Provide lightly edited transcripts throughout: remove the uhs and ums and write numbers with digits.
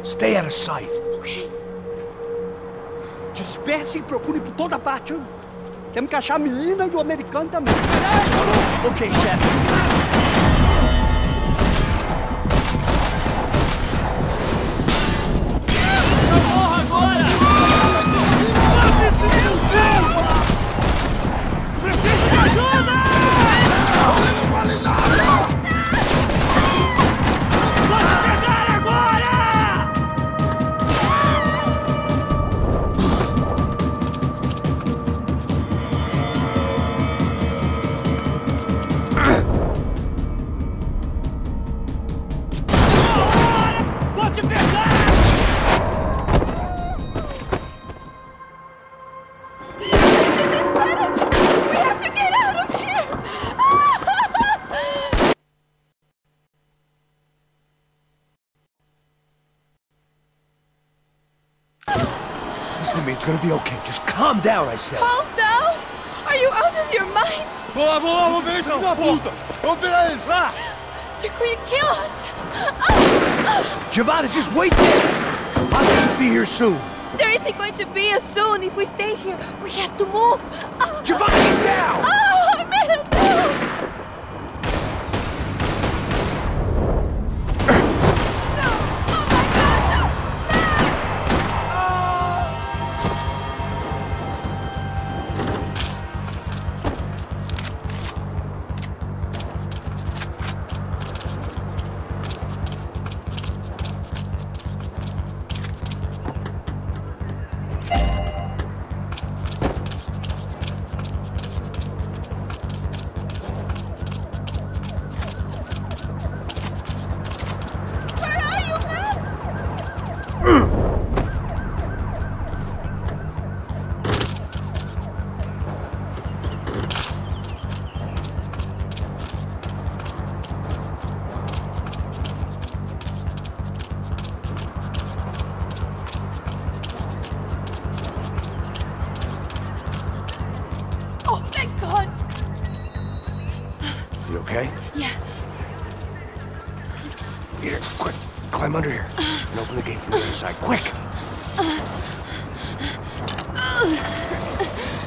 Stay out of sight. Ok. Disperse e procure por toda parte. Temos que achar a menina e o americano também. Ok, chefe. Listen to me, it's gonna be okay. Just calm down, I said. Calm down? Are you out of your mind? Vamos ver esse da puta! Vamos virar eles! They're going to kill us! Giovanna, just wait there! I'll just be here soon. There isn't going to be a soon if we stay here. We have to move. Giovanna, get down! Oh, I made it down! You okay? Yeah. Here, quick. Climb under here. And open the gate from the other side. Quick!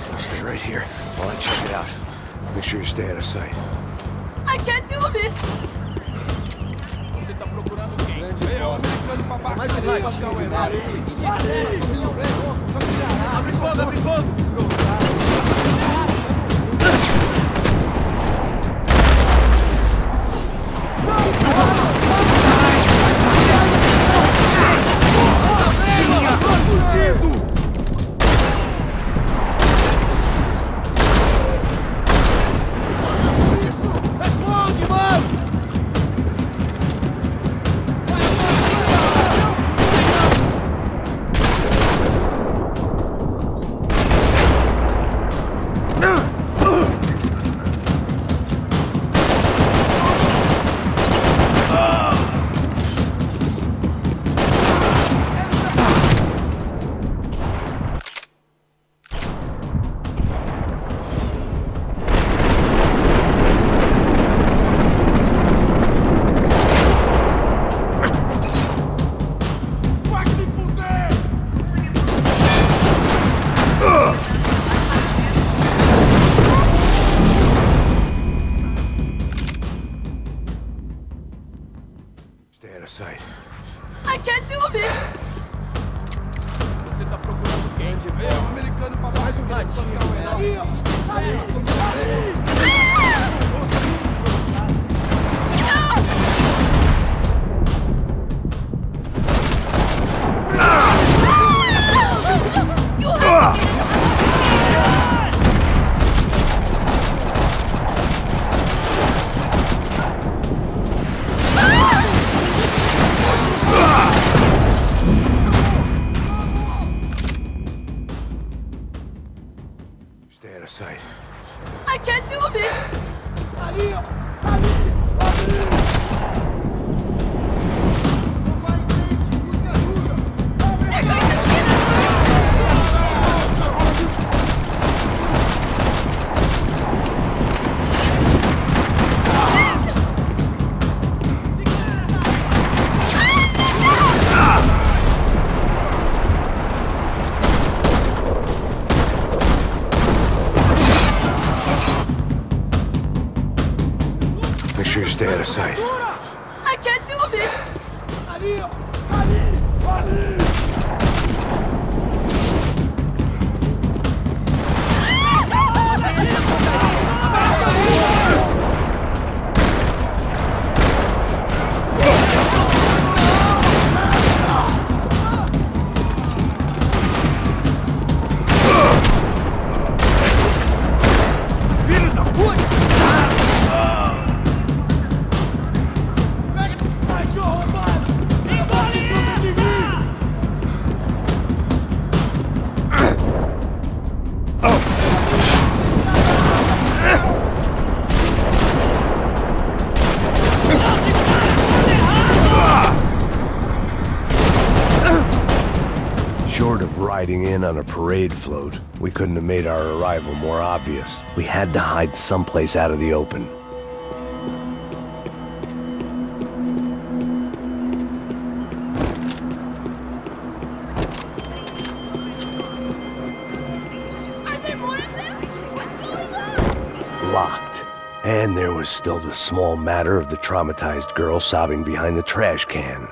Now stay right here while I check it out. Make sure you stay out of sight. I can't do this! Você tá procurando quem? Eu, americano papai. Mais um raio, abre fogo, abre fogo! Stay out of sight. I can't do this! Você tá procurando quem? Os americanos para mais um ratinho. Stay out of sight. I can't do this! Ali, ó! Ali! They're going to kill us! Make sure you stay out of sight. I can't do this! Short of riding in on a parade float, we couldn't have made our arrival more obvious. We had to hide someplace out of the open. Are there more of them? What's going on? Locked. And there was still the small matter of the traumatized girl sobbing behind the trash can.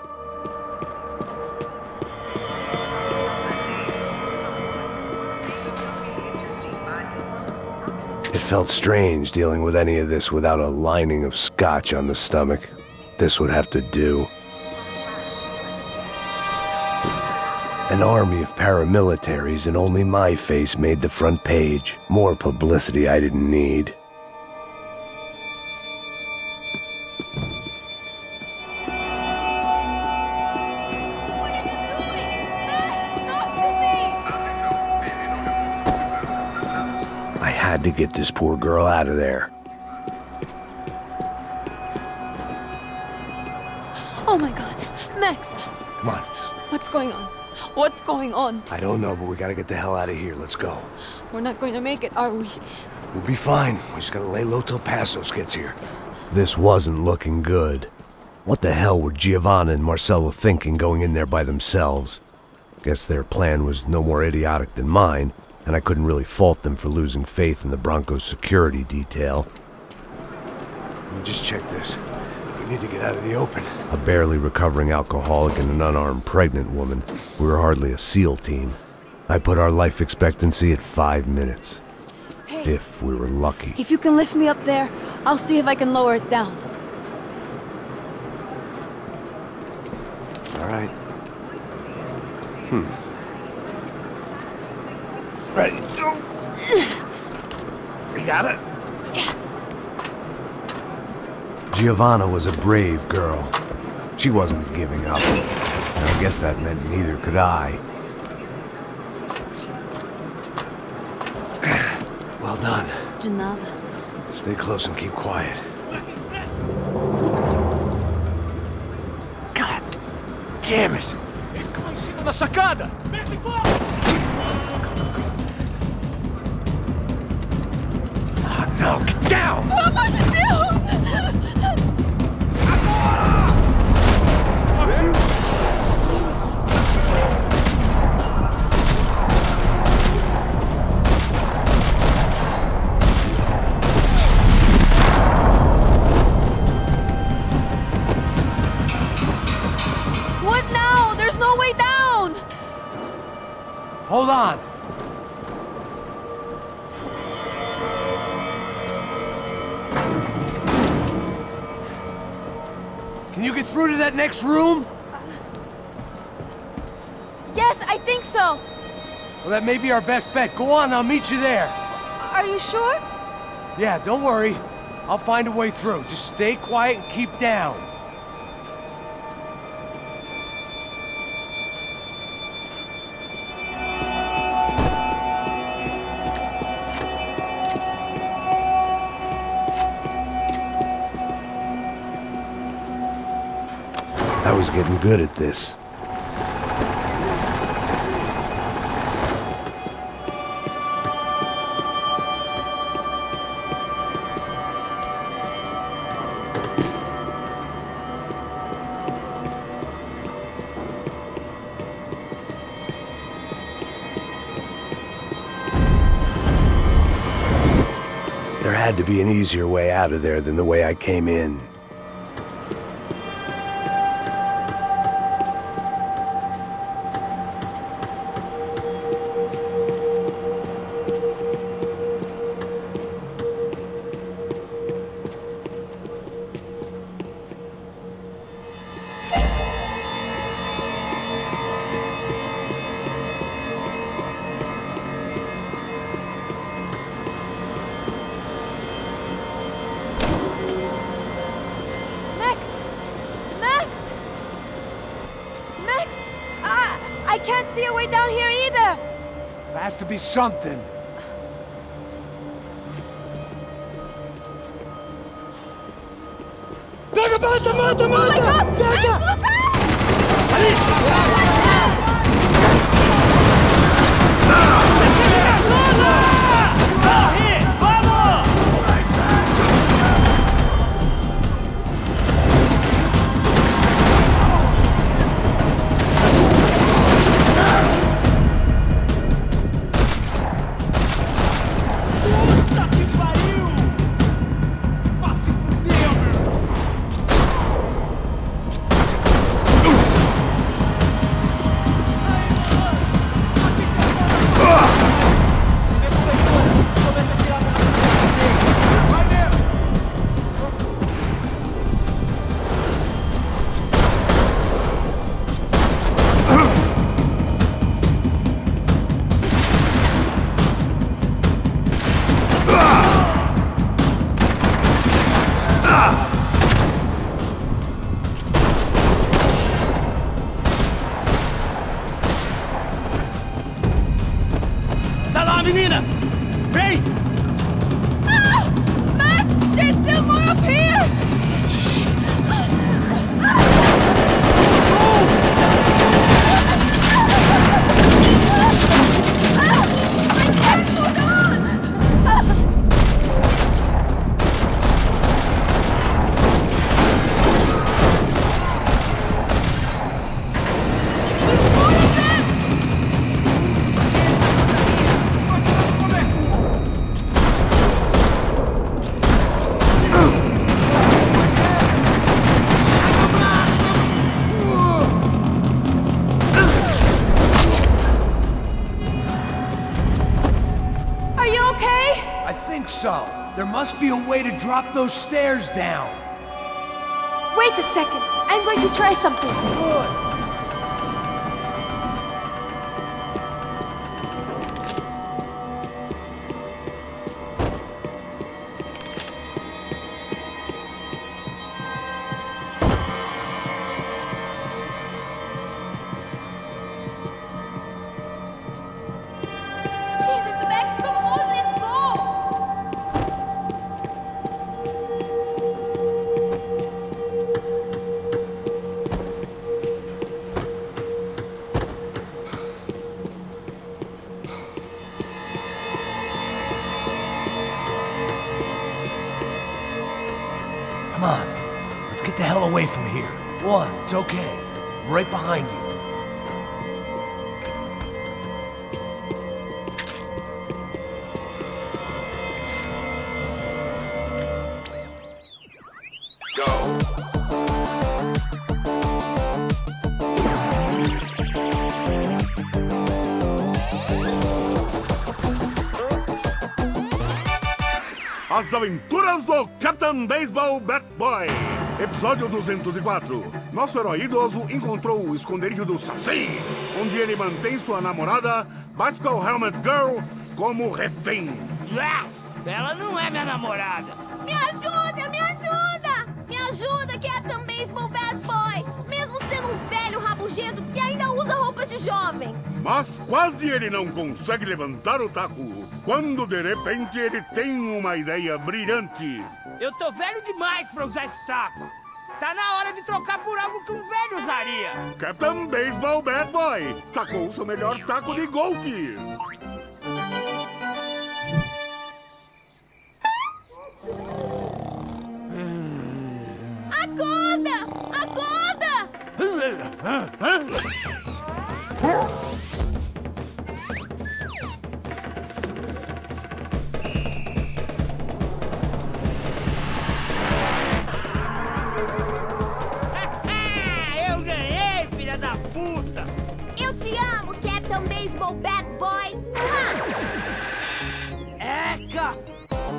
It felt strange dealing with any of this without a lining of scotch on the stomach. This would have to do. An army of paramilitaries and only my face made the front page. More publicity I didn't need. What are you doing? Max, talk to me! I had to get this poor girl out of there. Oh my god. Max, Come on. what's going on? What's going on? I don't know, but we gotta get the hell out of here. Let's go. We're not going to make it, are we? We'll be fine. We just gotta lay low till Passos gets here. This wasn't looking good. What the hell were Giovanna and Marcello thinking going in there by themselves? Guess their plan was no more idiotic than mine, and I couldn't really fault them for losing faith in the Broncos security detail. Let me just check this. We need to get out of the open. A barely recovering alcoholic and an unarmed pregnant woman. We were hardly a SEAL team. I put our life expectancy at 5 minutes. Hey, If we were lucky. if you can lift me up there, I'll see if I can lower it down. All right. Ready. Go. You got it? Giovanna was a brave girl. She wasn't giving up. And I guess that meant neither could I. Well done. De nada. Stay close and keep quiet. God damn it! Na sacada! Oh, no, get down! Pelo amor de Deus! What now? There's no way down! Hold on! Can you get through to that next room? Yes, I think so. Well, that may be our best bet. Go on, I'll meet you there. Are you sure? Yeah, don't worry. I'll find a way through. Just stay quiet and keep down. I was getting good at this. There had had to be an easier way out of there than the way I came in. I can't see a way down here either! There has to be something. Oh my God! Max, look out! Menina! Vem! Ah! Max! There's still more up here! I can't hold on! I think so. There must be a way to drop those stairs down. Wait a second. I'm going to try something. Good. Jesus, Max, come on, let's go! Come on. Let's get the hell away from here. One, it's okay. I'm right behind you. As Aventuras do Captain Baseball Bat Boy. Episódio 204. Nosso herói idoso encontrou o esconderijo do Saci, onde ele mantém sua namorada, Bicycle Helmet Girl, como refém. Ela não é minha namorada. Me ajuda, me ajuda! Me ajuda, Captain Baseball Bad Boy! Mesmo sendo um velho rabugento que ainda usa roupas de jovem. Mas quase ele não consegue levantar o taco, quando de repente ele tem uma ideia brilhante. Eu tô velho demais pra usar esse taco. Tá na hora de trocar por algo que um velho usaria. Captain Baseball Bad Boy sacou o seu melhor taco de golfe. Acorda! Acorda! te amo, Captain Baseball Bat Boy. Eca!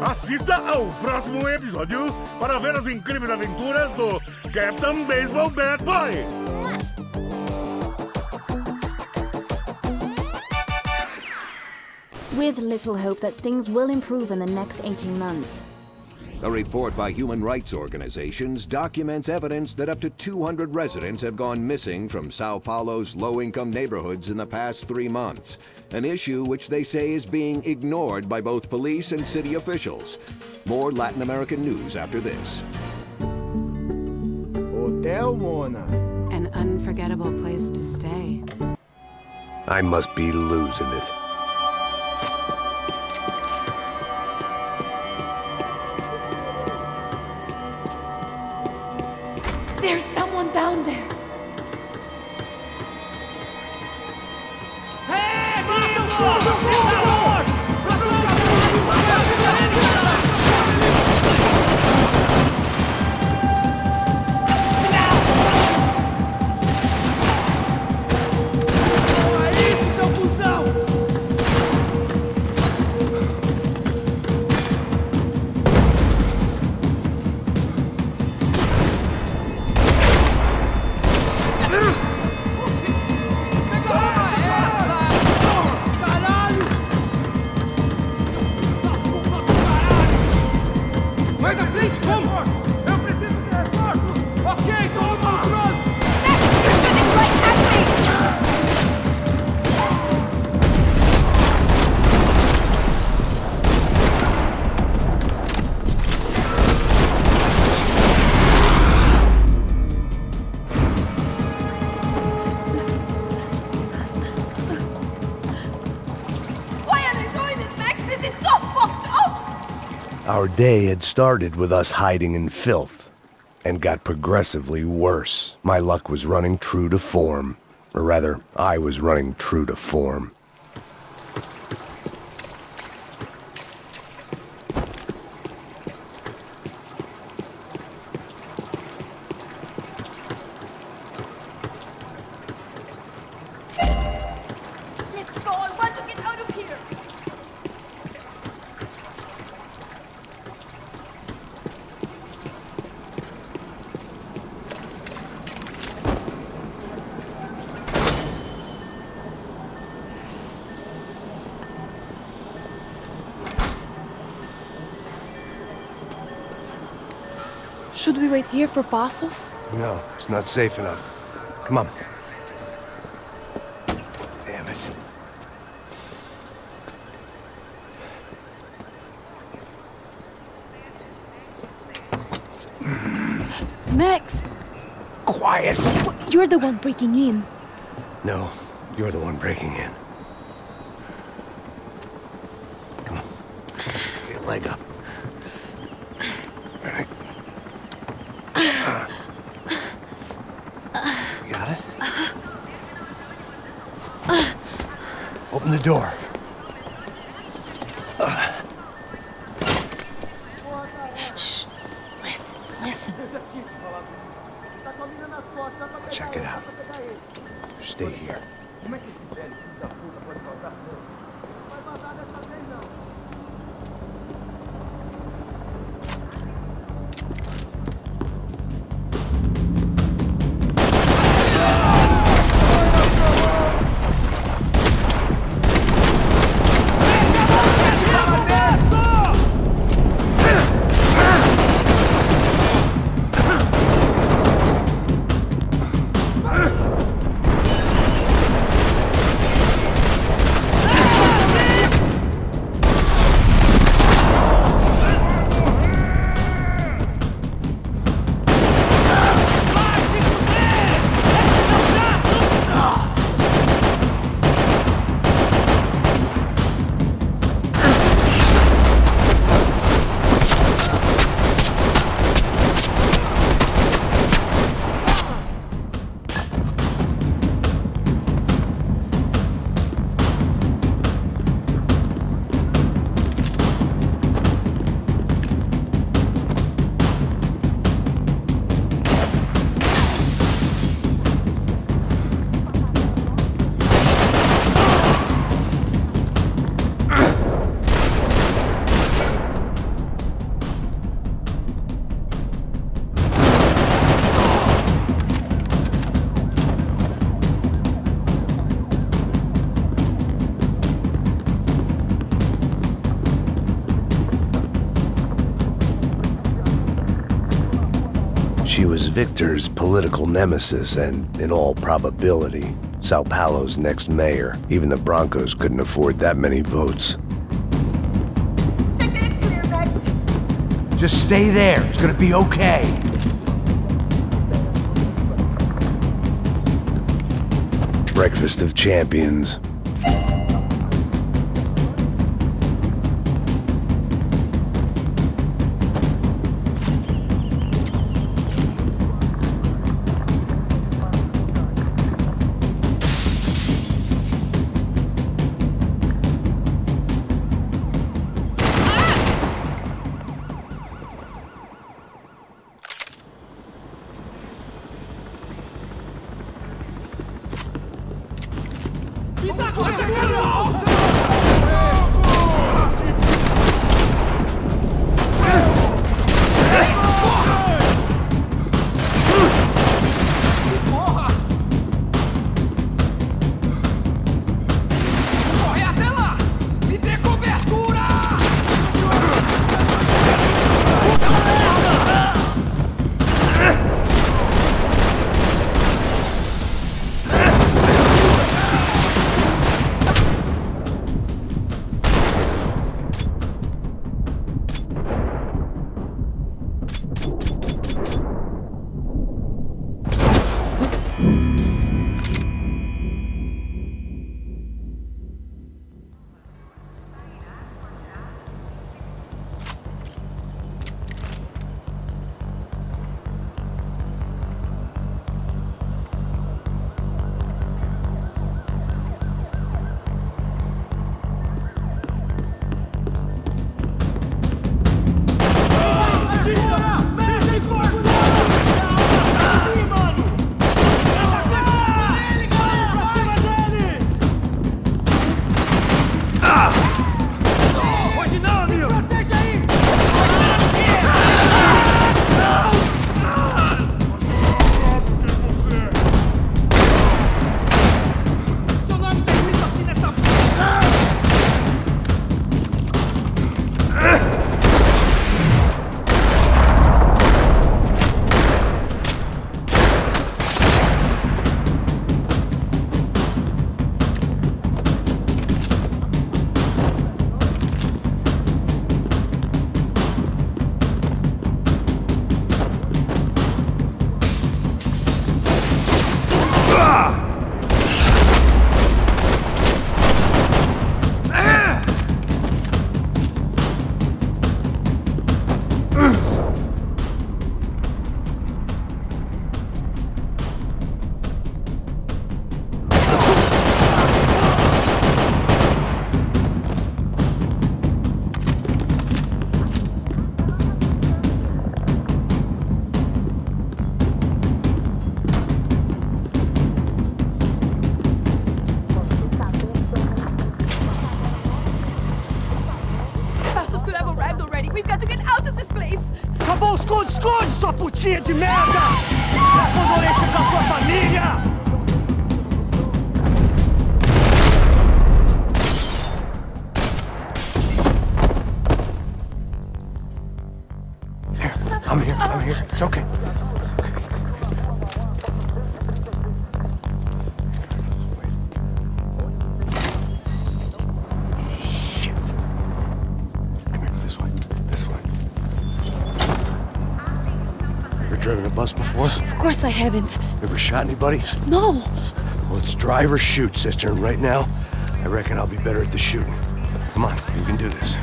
Assista ao próximo episódio para ver as incríveis aventuras do Captain Baseball Bat Boy. With little hope that things will improve in the next 18 months. A report by human rights organizations documents evidence that up to 200 residents have gone missing from Sao Paulo's low-income neighborhoods in the past 3 months, an issue which they say is being ignored by both police and city officials. More Latin American news after this. Hotel Mona. An unforgettable place to stay. I must be losing it. There's someone down there. Hey, vamos! Isso, seu cuzão! Mais à frente, como? Eu preciso de reforços! Ok, toma o controle! You're shooting right at me! Why are they doing this, Max? This is so fucked up! Our day had started with us hiding in filth, and got progressively worse. My luck was running true to form. Or rather, I was running true to form. Let's go, I want to get out of here! Should we wait here for Passos? No, it's not safe enough. Come on. Damn it. Max! Quiet! You're the one breaking in. No, you're the one breaking in. Come on. Get a leg up. All right. You got it? Open the door. Shh! Listen, listen. Check it out. Stay here. She was Victor's political nemesis and, in all probability, Sao Paulo's next mayor. Even the Broncos couldn't afford that many votes. Check that it's clear, Max. Just stay there. It's gonna be okay. Breakfast of Champions. Esconde, sua putinha de merda! Dá condolência pra sua família! Here, I'm here. It's okay. Shit. Come here, this way. This way. You've driven a bus before? Of course I haven't. Ever shot anybody? No. Well, it's drive or shoot, sister, and right now, I reckon I'll be better at the shooting. Come on, you can do this.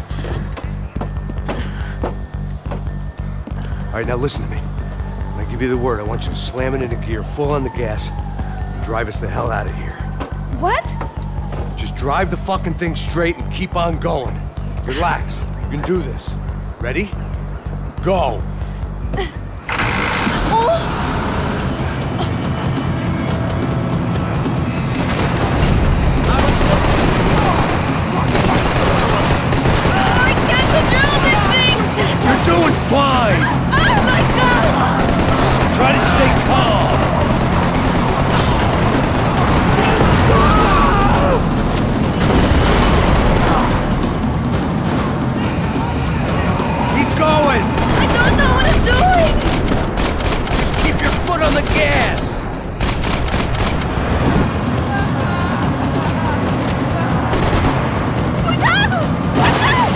All right, now listen to me. When I give you the word, I want you to slam it into gear, full on the gas, and drive us the hell out of here. What? Just drive the fucking thing straight and keep on going. Relax. You can do this. Ready? Go! You're doing fine! Oh my god! Try to stay calm! Keep going! I don't know what I'm doing! on the gas! Cuidado! Atrás!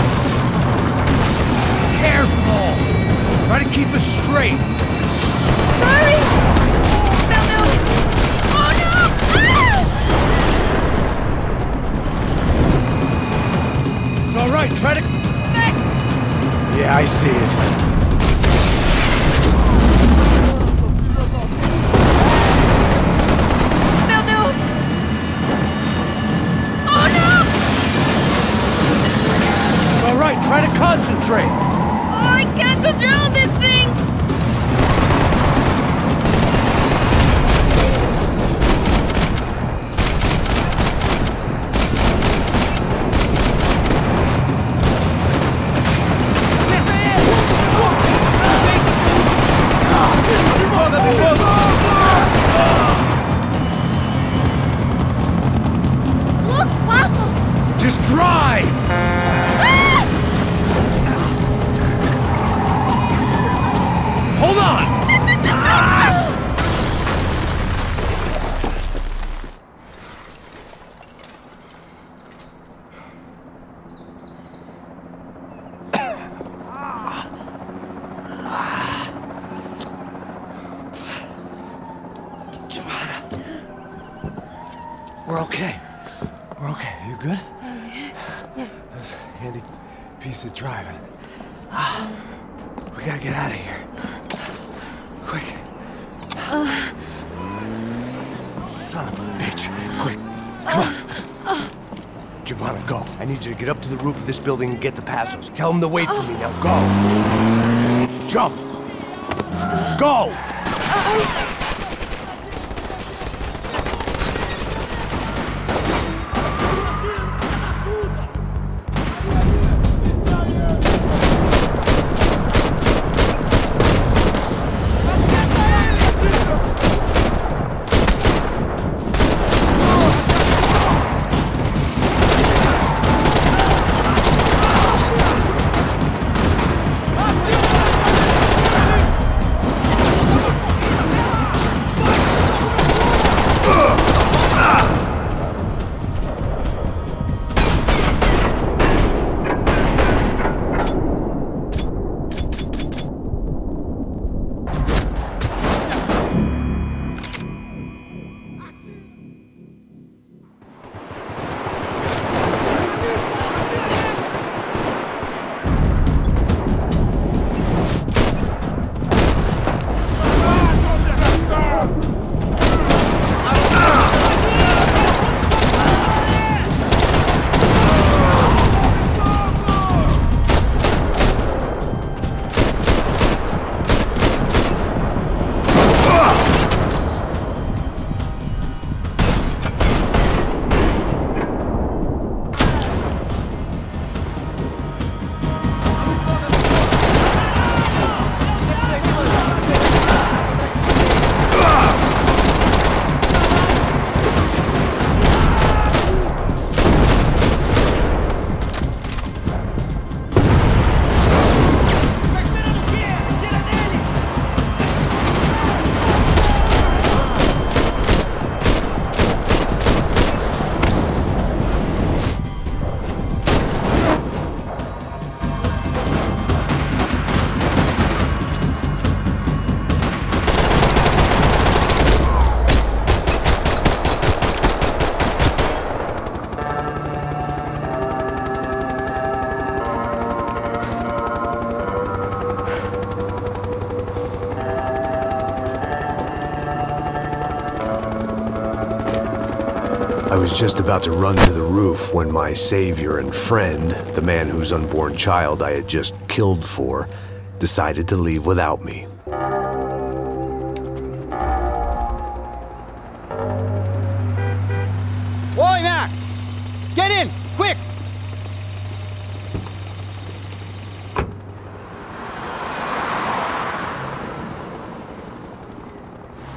Careful! Try to keep us straight. Sorry! Meu Deus! Oh no! Ah! It's alright, try to... Max! Yeah, I see it. Meu Deus! Oh no! It's alright, try to concentrate. Oh, I can't control this thing! Look, Pasos! Just drive! Ah! Hold on! We're okay. We're okay. You good? Yes. That's a handy piece of driving. We gotta get out of here. Quick. Son of a bitch. Quick. Come on. Giovanna, go. I need you to get up to the roof of this building and get to Passos. Tell them to wait for me. Now go. Jump. Go! I was just about to run to the roof when my savior and friend, the man whose unborn child I had just killed for, decided to leave without me. Oi, Max! Get in, quick!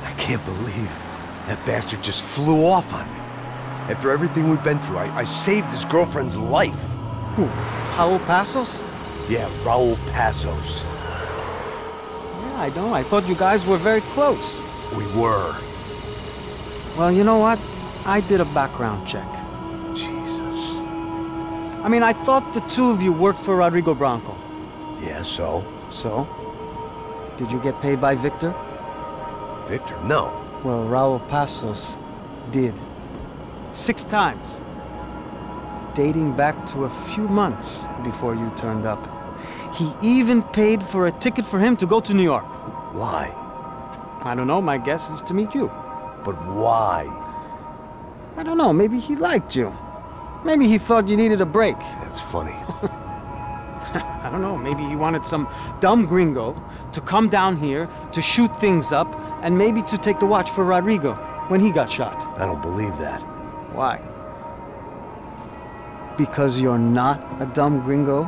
I can't believe that bastard just flew off on me. After everything we've been through, I saved his girlfriend's life. Who? Raul Passos? Yeah, Raul Passos. Yeah, I know. I thought you guys were very close. We were. Well, you know what? I did a background check. Jesus. I mean, I thought the two of you worked for Rodrigo Branco. Yeah, so? So? Did you get paid by Victor? Victor? No. Well, Raul Passos did. 6 times. Dating back to a few months before you turned up. He even paid for a ticket for him to go to New York. Why? I don't know, my guess is to meet you. But why? I don't know, maybe he liked you. Maybe he thought you needed a break. That's funny. I don't know, maybe he wanted some dumb gringo to come down here to shoot things up and maybe to take the watch for Rodrigo when he got shot. I don't believe that. Why? Because you're not a dumb gringo?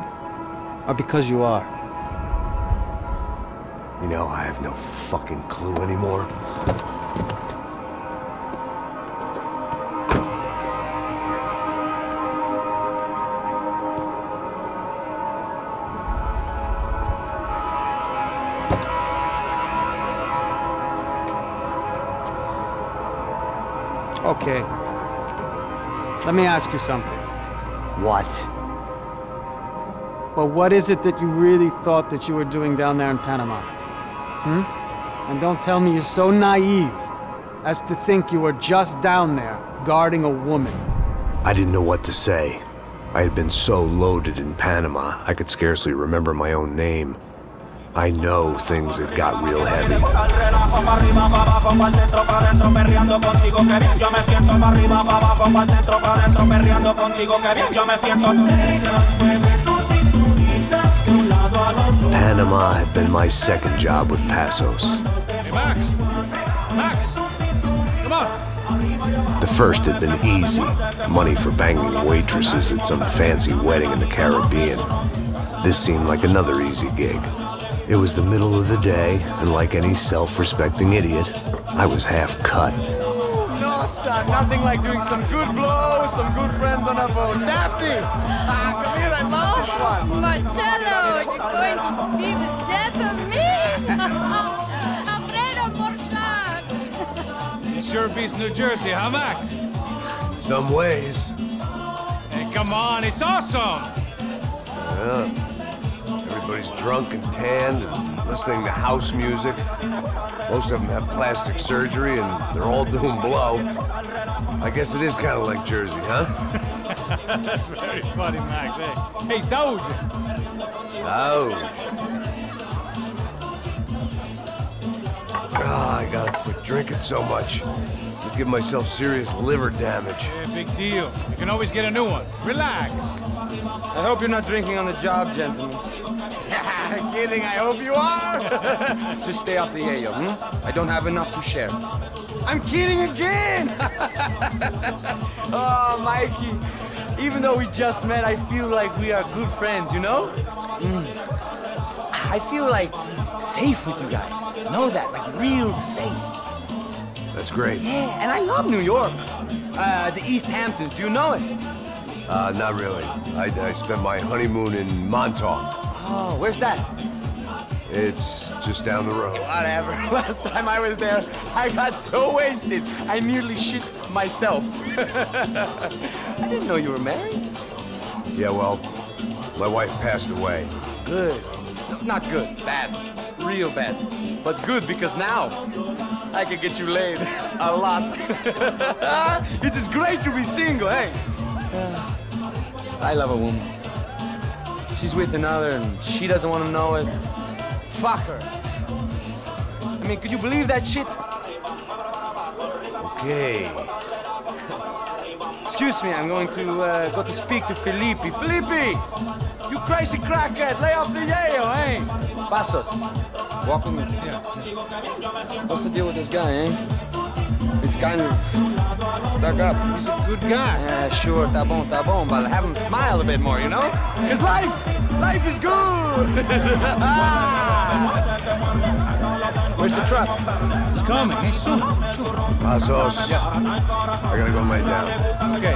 Or because you are? You know, I have no fucking clue anymore. Okay. Let me ask you something. What? Well, what is it that you really thought that you were doing down there in Panama? And don't tell me you're so naive as to think you were just down there guarding a woman. I didn't know what to say. I had been so loaded in Panama, I could scarcely remember my own name. I know things had got real heavy. Panama had been my second job with Passos. Hey, Max! Max! Come on! The first had been easy. Money for banging waitresses at some fancy wedding in the Caribbean. This seemed like another easy gig. It was the middle of the day, and like any self-respecting idiot, I was half cut. No, son, nothing like doing some good blows, some good friends on a boat. Daphne! Come here, I love this one. Marcello, you're going to be the death of me! Alfredo Borchardt! Sure beats New Jersey, huh, Max? Some ways. Hey, come on, it's awesome! Yeah. Everybody's drunk and tanned and listening to house music. Most of them have plastic surgery and they're all doing blow. I guess it is kind of like Jersey, huh? That's very funny, Max. Hey, Saúde! I gotta quit drinking so much. I'll give myself serious liver damage. Yeah, big deal. You can always get a new one. Relax. I hope you're not drinking on the job, gentlemen. Kidding, I hope you are. Just stay off the yayo, I don't have enough to share. I'm kidding again. Oh, Mikey, even though we just met, I feel like we are good friends, you know? I feel like safe with you guys. Know that, like real safe. That's great. Yeah, and I love New York. The East Hamptons, do you know it? Not really. I spent my honeymoon in Montauk. Oh, where's that? It's just down the road. Whatever. Last time I was there, I got so wasted, I nearly shit myself. I didn't know you were married. Yeah, well, my wife passed away. Good. No, not good. Bad. Real bad. But good because now I can get you laid a lot. It is great to be single, hey? I love a woman. She's with another and she doesn't want to know it. Fuck her. I mean, could you believe that shit? Okay. Excuse me, I'm going to go to speak to Felipe. Felipe! You crazy crackhead, lay off the yayo, eh? Passos, walk with me. Yeah. What's the deal with this guy, eh? He's kind of stuck up. He's a good guy. Yeah, sure, tá bom, but have him smile a bit more, you know? Because life is good! Where's the truck? It's coming. Hey, soon. Passos. Yeah. I gotta go lay down. Okay.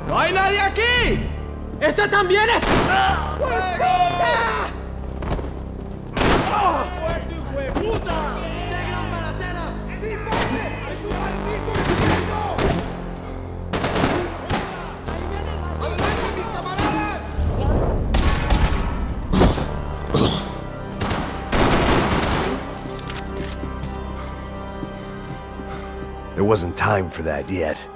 ¡No hay nadie aquí! ¡Este también es... ¡Puta! ¡Muerto, hijo de puta! ¡Qué gran balacera! ¡Sí, padre! ¡Es un maldito infierno! ¡Adelante, mis camaradas! There wasn't time for that yet.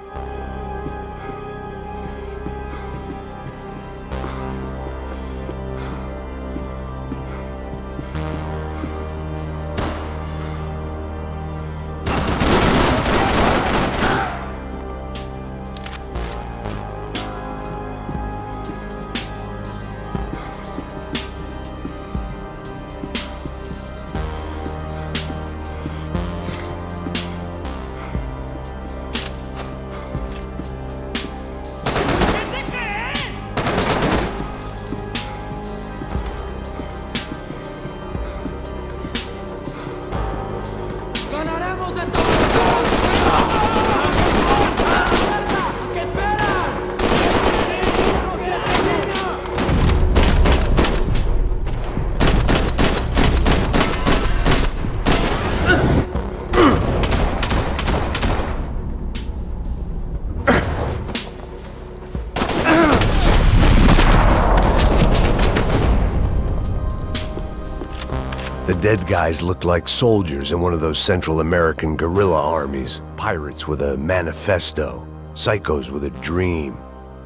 The dead guys looked like soldiers in one of those Central American guerrilla armies. Pirates with a manifesto. Psychos with a dream.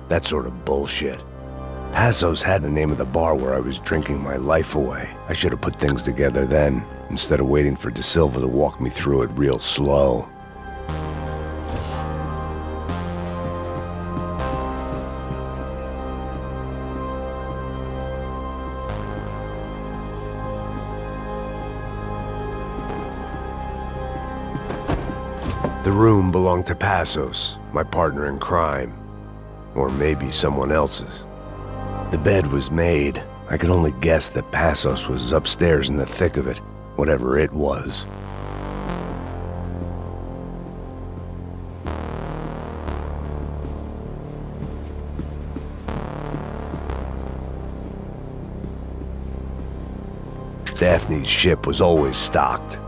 That sort of bullshit. Passos had the name of the bar where I was drinking my life away. I should have put things together then, instead of waiting for De Silva to walk me through it real slow. The room belonged to Passos, my partner in crime. Or maybe someone else's. The bed was made. I could only guess that Passos was upstairs in the thick of it, whatever it was. Daphne's ship was always stocked.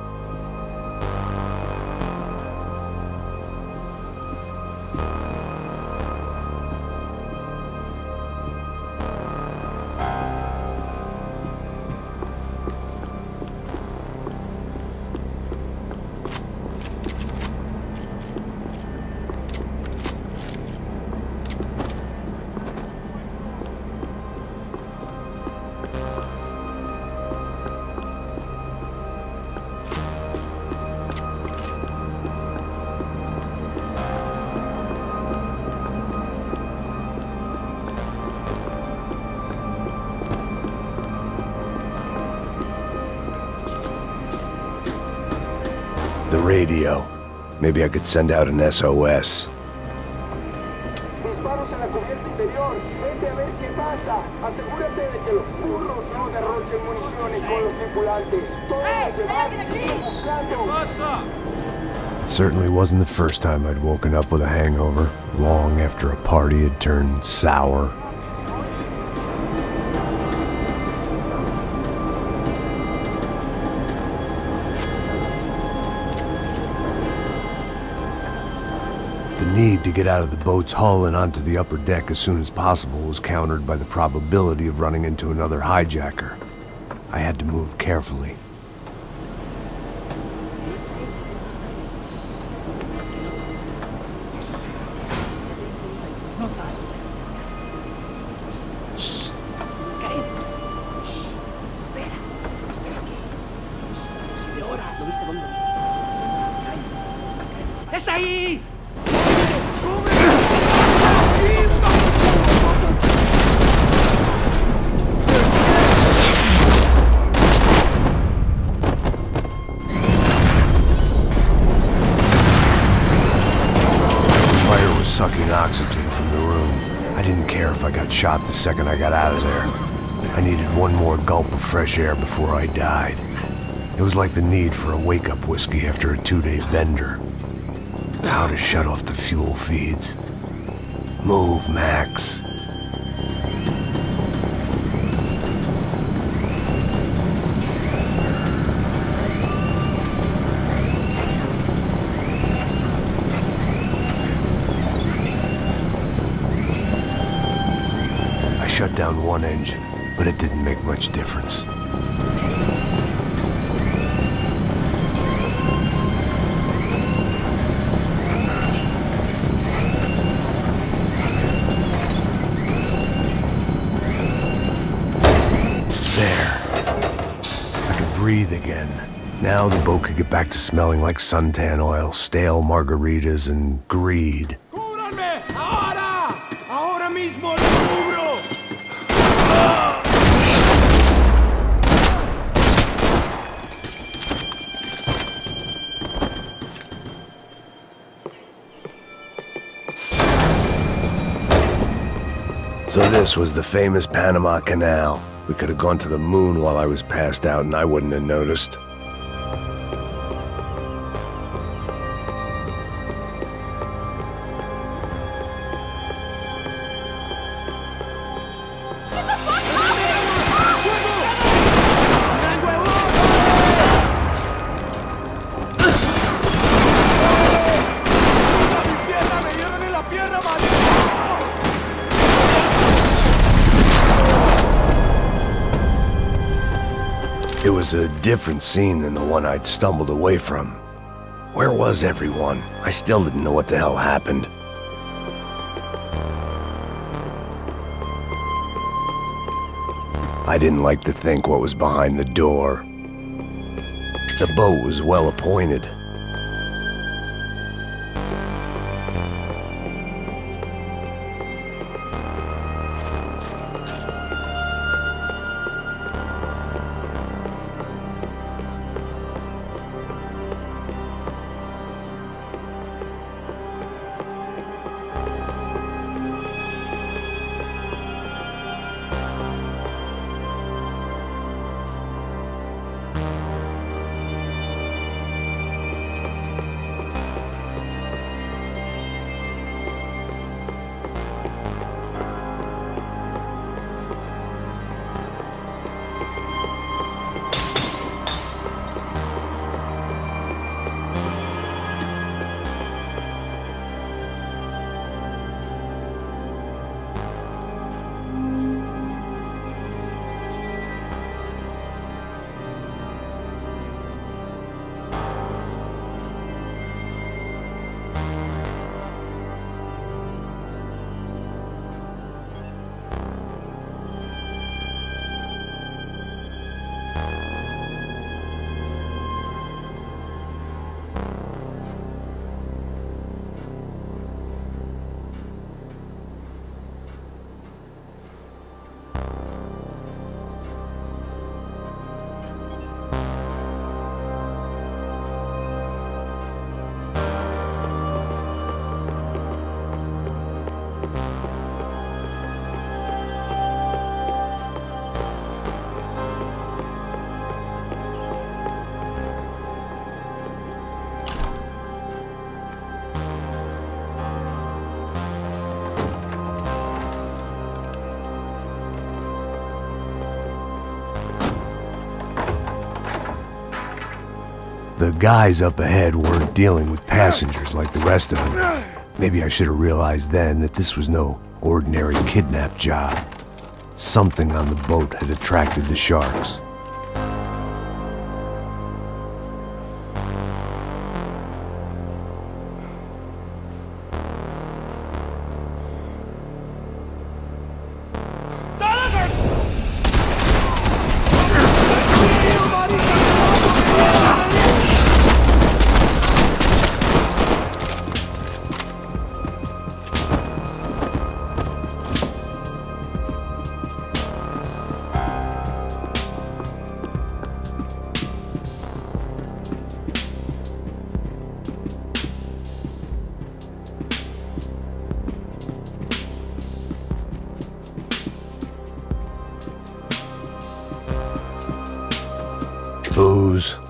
The radio. Maybe I could send out an SOS. Disparos en la cubierta inferior. Vete a ver qué pasa. Asegúrate de que los burros no derrochen municiones con los tripulantes. Todos los demás siguen buscando. It certainly wasn't the first time I'd woken up with a hangover, long after a party had turned sour. The need to get out of the boat's hull and onto the upper deck as soon as possible was countered by the probability of running into another hijacker. I had to move carefully. ¡Está ahí! sucking oxygen from the room. I didn't care if I got shot the second I got out of there. I needed one more gulp of fresh air before I died. It was like the need for a wake-up whiskey after a 2-day bender. How to shut off the fuel feeds. Move, Max. I shut down one engine, but it didn't make much difference. Breathe again. Now the boat could get back to smelling like suntan oil, stale margaritas, and greed. ¡Cúbranme! ¡Ahora! ¡Ahora mismo lo cubro! So this was the famous Panama Canal. We could have gone to the moon while I was passed out and I wouldn't have noticed. It was a different scene than the one I'd stumbled away from. Where was everyone? I still didn't know what the hell happened. I didn't like to think what was behind the door. The boat was well appointed. The guys up ahead weren't dealing with passengers like the rest of them. Maybe I should have realized then that this was no ordinary kidnap job. Something on the boat had attracted the sharks.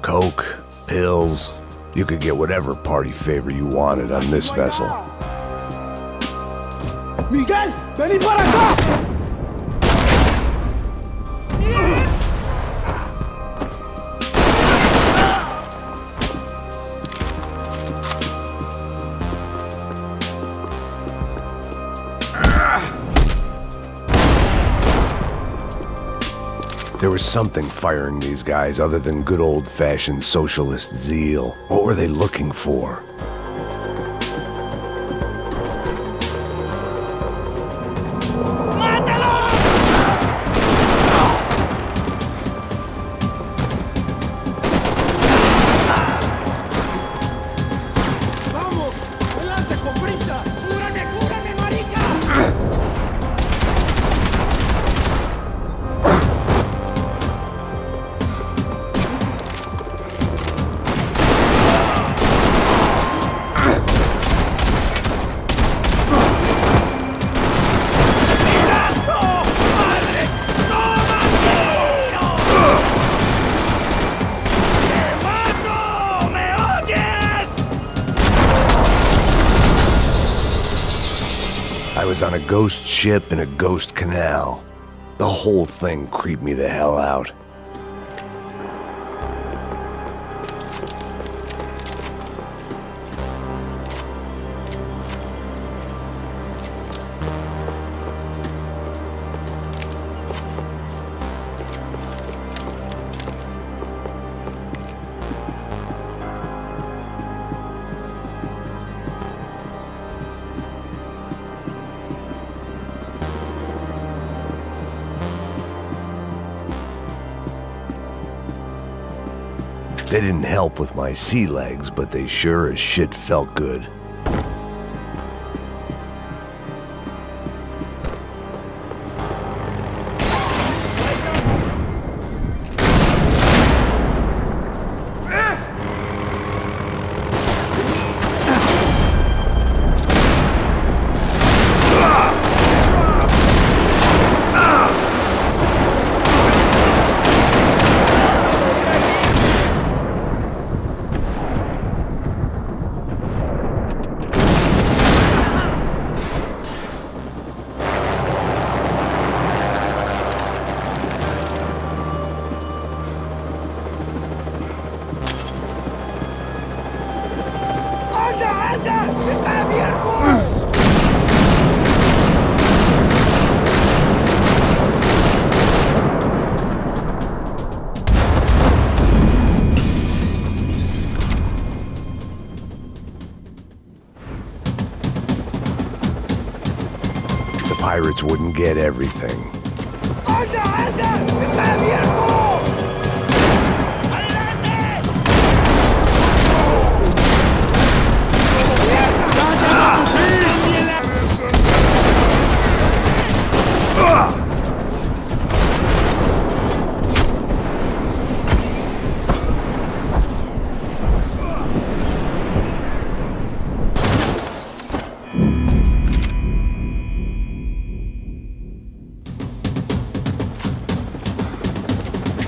coke, pills. You could get whatever party favor you wanted on this vessel. Miguel, vení para acá! There was something firing these guys other than good old-fashioned socialist zeal. What were they looking for? I was on a ghost ship in a ghost canal. The whole thing creeped me the hell out. They didn't help with my sea legs, but they sure as shit felt good. The pirates wouldn't get everything.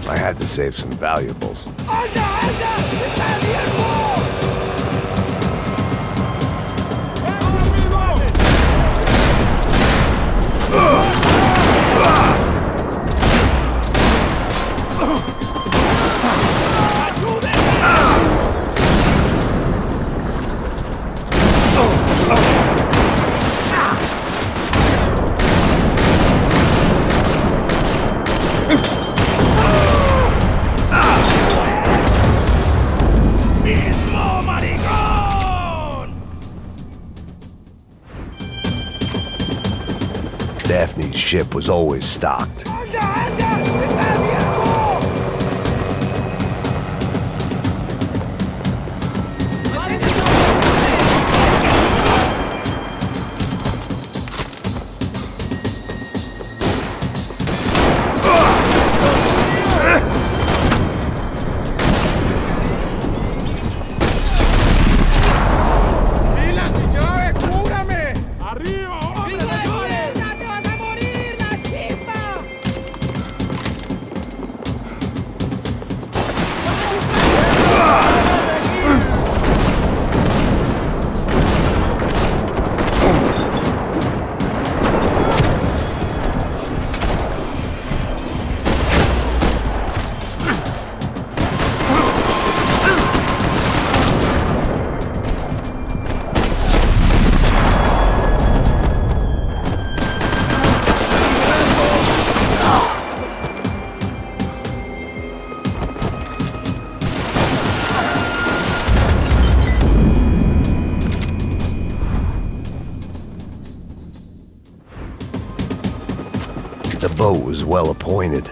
I had to save some valuables. Daphne's ship was always stocked. The boat was well appointed.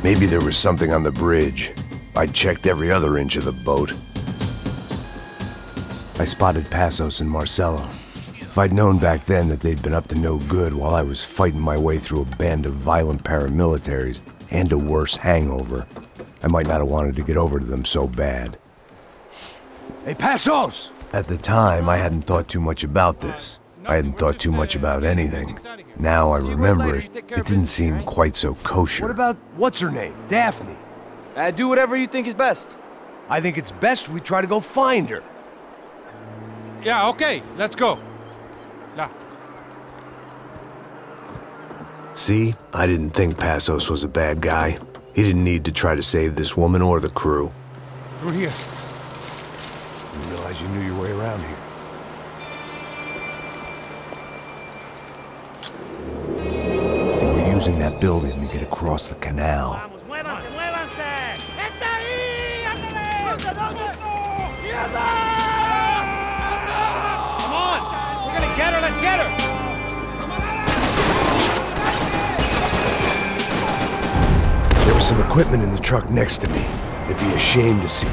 Maybe there was something on the bridge. I checked every other inch of the boat. I spotted Passos and Marcelo. If I'd known back then that they'd been up to no good while I was fighting my way through a band of violent paramilitaries and a worse hangover, I might not have wanted to get over to them so bad. Hey, Passos! At the time, I hadn't thought too much about this. I hadn't thought too much about anything. Now I remember it, it didn't seem quite so kosher. What about, what's her name? Daphne? Do whatever you think is best. I think it's best we try to go find her. Yeah, okay, let's go. Yeah. See? I didn't think Passos was a bad guy. He didn't need to try to save this woman or the crew. Through here. Didn't realize you knew your way around here. Using that building to get across the canal. Come on! We're gonna get her, let's get her! There was some equipment in the truck next to me. It'd be a shame to see.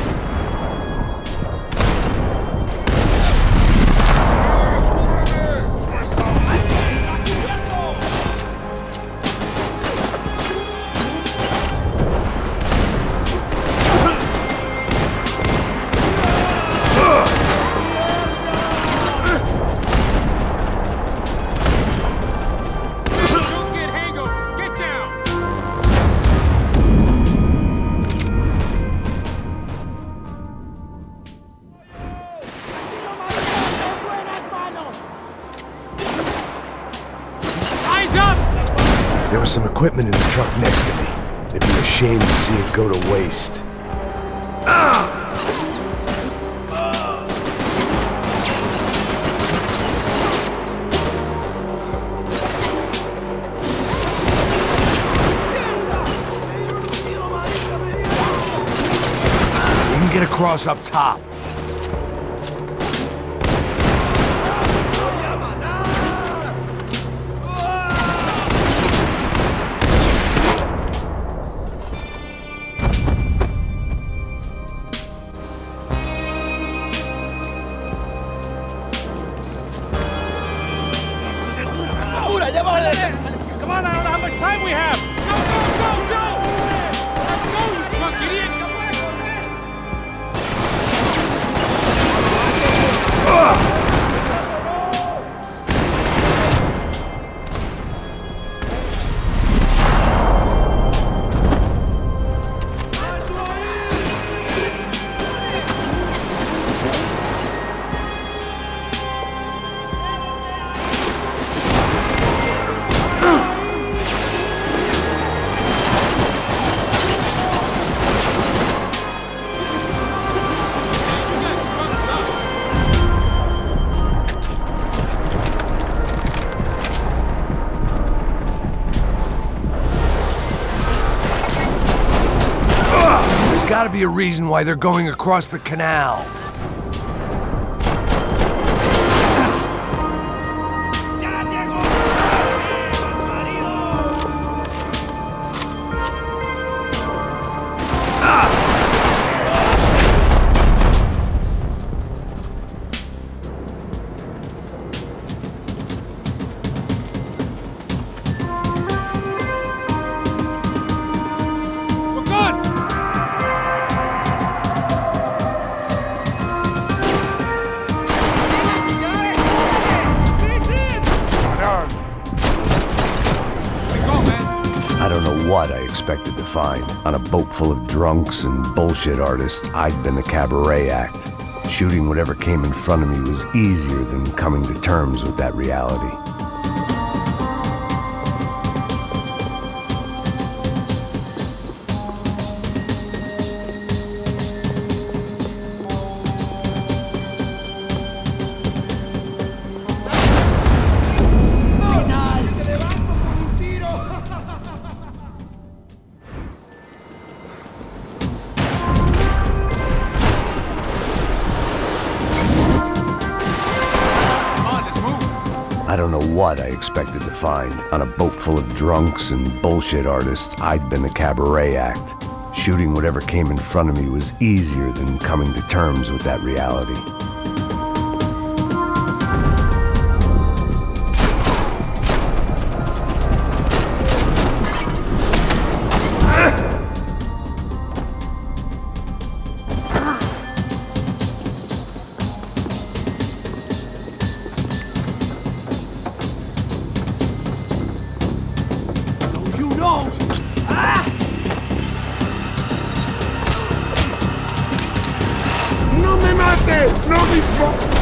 There was some equipment in the truck next to me. It'd be a shame to see it go to waste. We can get across up top. Come on, I don't know how much time we have! Go, go, go, go! Let's go, you drunk idiot! gotta be a reason why they're going across the canal. I don't know what I expected to find. On a boat full of drunks and bullshit artists, I'd been the cabaret act. Shooting whatever came in front of me was easier than coming to terms with that reality. I don't know what I expected to find. On a boat full of drunks and bullshit artists, I'd been the cabaret act. Shooting whatever came in front of me was easier than coming to terms with that reality. ¡No me mate! ¡No dispare!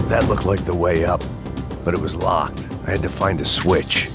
That looked like the way up, but it was locked. I had to find a switch.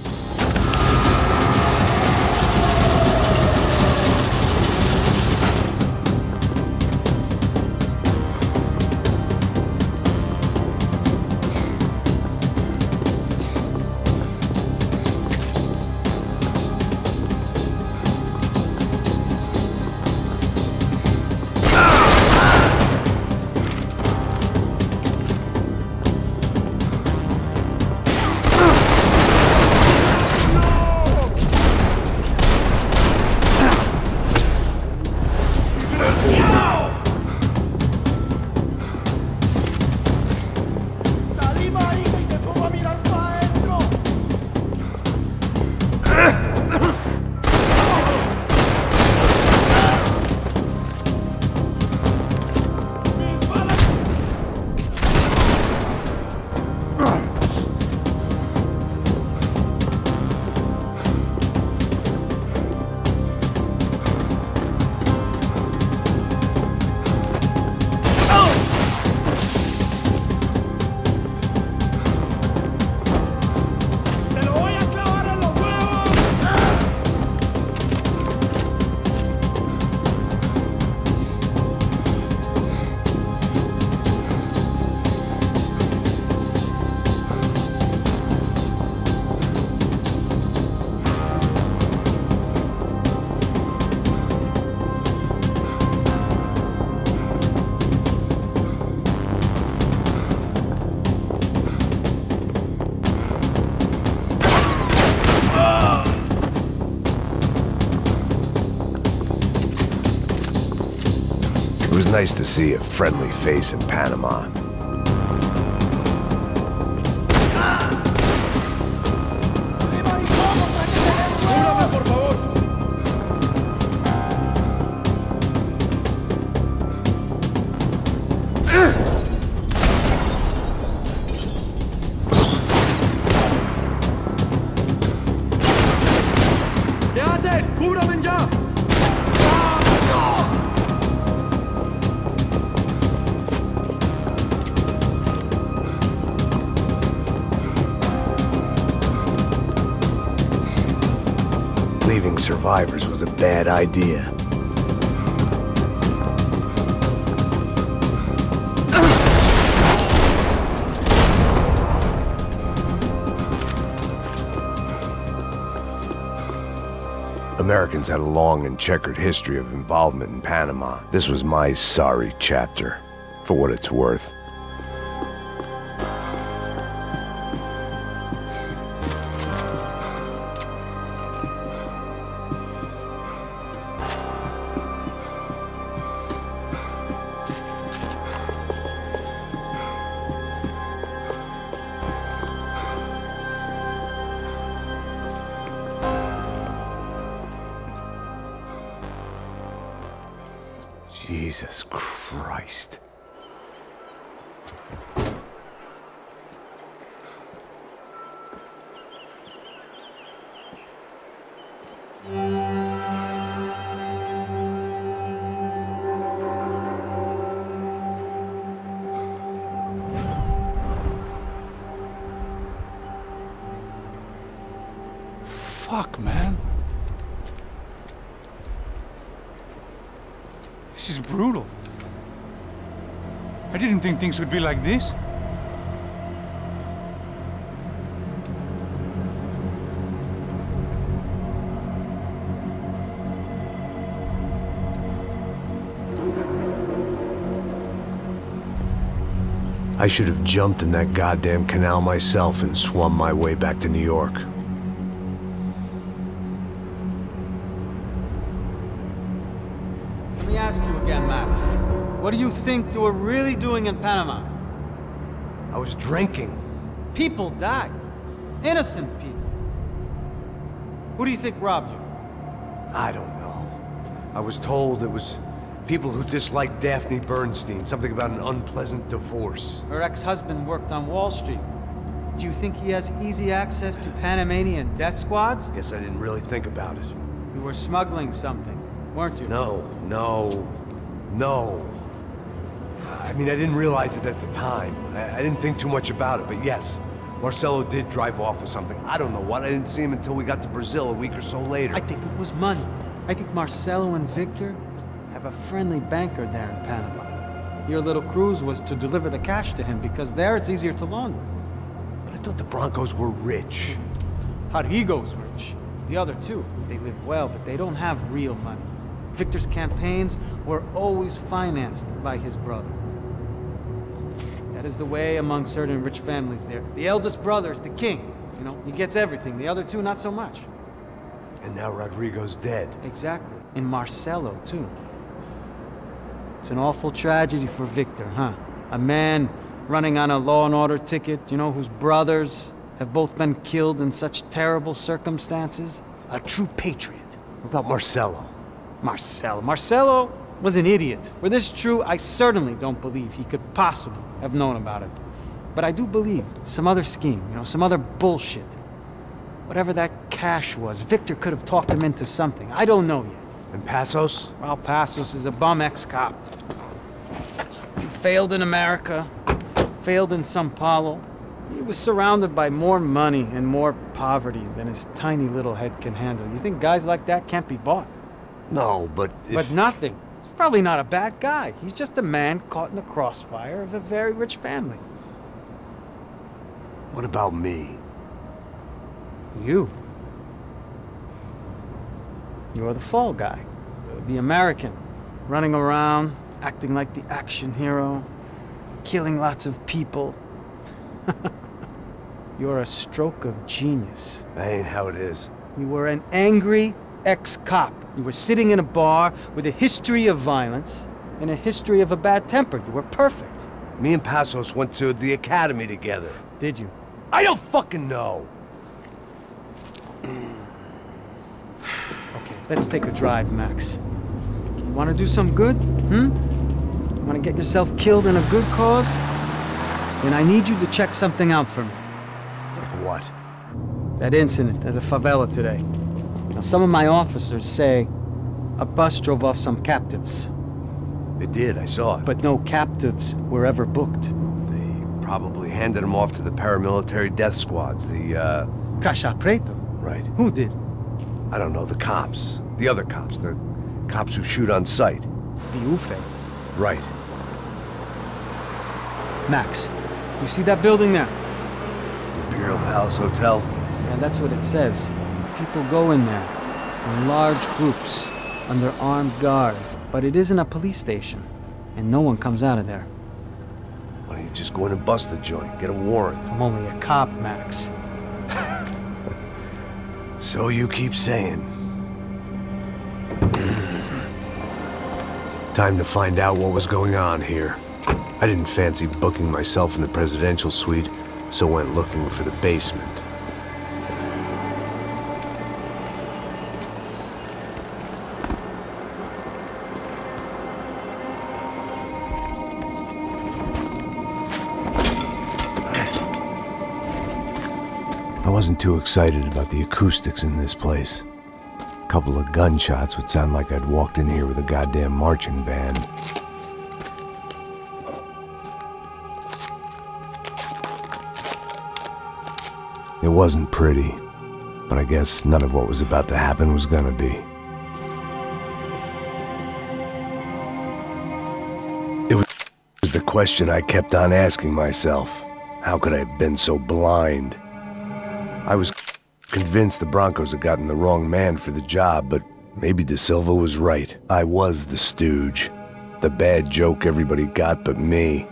nice to see a friendly face in Panama. Leaving survivors was a bad idea. Americans had a long and checkered history of involvement in Panama. This was my sorry chapter, for what it's worth. Jesus Christ. Fuck, man. This is brutal. I didn't think things would be like this. I should have jumped in that goddamn canal myself and swum my way back to New York. Let me ask you again, Max. What do you think you were really doing in Panama? I was drinking. People died. Innocent people. Who do you think robbed you? I don't know. I was told it was people who disliked Daphne Bernstein, something about an unpleasant divorce. Her ex-husband worked on Wall Street. Do you think he has easy access to Panamanian death squads? Guess I didn't really think about it. You were smuggling something, weren't you? No. I mean, I didn't realize it at the time. I didn't think too much about it, but yes, Marcelo did drive off with something. I don't know what. I didn't see him until we got to Brazil a week or so later. I think it was money. I think Marcelo and Victor have a friendly banker there in Panama. Your little cruise was to deliver the cash to him because there it's easier to launder. But I thought the Broncos were rich. Rodrigo's rich. The other two, they live well, but they don't have real money. Victor's campaigns were always financed by his brother. That is the way among certain rich families there. The eldest brother is the king. You know, he gets everything. The other two, not so much. And now Rodrigo's dead. Exactly. And Marcelo, too. It's an awful tragedy for Victor, huh? A man running on a law and order ticket, you know, whose brothers have both been killed in such terrible circumstances. A true patriot. What about Marcelo? Marcelo was an idiot. Were this true, I certainly don't believe he could possibly have known about it. But I do believe some other scheme, you know, some other bullshit. Whatever that cash was, Victor could have talked him into something. I don't know yet. And Passos? Well, Passos is a bum ex-cop. He failed in America, failed in São Paulo. He was surrounded by more money and more poverty than his tiny little head can handle. You think guys like that can't be bought? No, but if... But nothing. He's probably not a bad guy. He's just a man caught in the crossfire of a very rich family. What about me? You. You're the fall guy. The American. Running around, acting like the action hero. Killing lots of people. You're a stroke of genius. That ain't how it is. You were an angry ex-cop. You were sitting in a bar with a history of violence, in a history of a bad temper. You were perfect. Me and Passos went to the academy together. Did you? I don't fucking know. Okay, let's take a drive, Max. You want to do some good? Want to get yourself killed in a good cause? Then I need you to check something out for me. Like what? That incident at the favela today. Now, some of my officers say a bus drove off some captives. They did, I saw it. But no captives were ever booked. They probably handed them off to the paramilitary death squads, the, Caixa Preta? Right. Who did? I don't know, the cops. The other cops, the cops who shoot on sight. The UFE. Right. Max, you see that building there? Imperial Palace Hotel? Yeah, that's what it says. People go in there, in large groups, under armed guard. But it isn't a police station, and no one comes out of there. Why don't you just go in and bust the joint, get a warrant? I'm only a cop, Max. So you keep saying. Time to find out what was going on here. I didn't fancy booking myself in the presidential suite, so went looking for the basement. I wasn't too excited about the acoustics in this place. A couple of gunshots would sound like I'd walked in here with a goddamn marching band. It wasn't pretty, but I guess none of what was about to happen was gonna be. It was the question I kept on asking myself. How could I have been so blind? I was convinced the Broncos had gotten the wrong man for the job, but maybe De Silva was right. I was the stooge. The bad joke everybody got but me.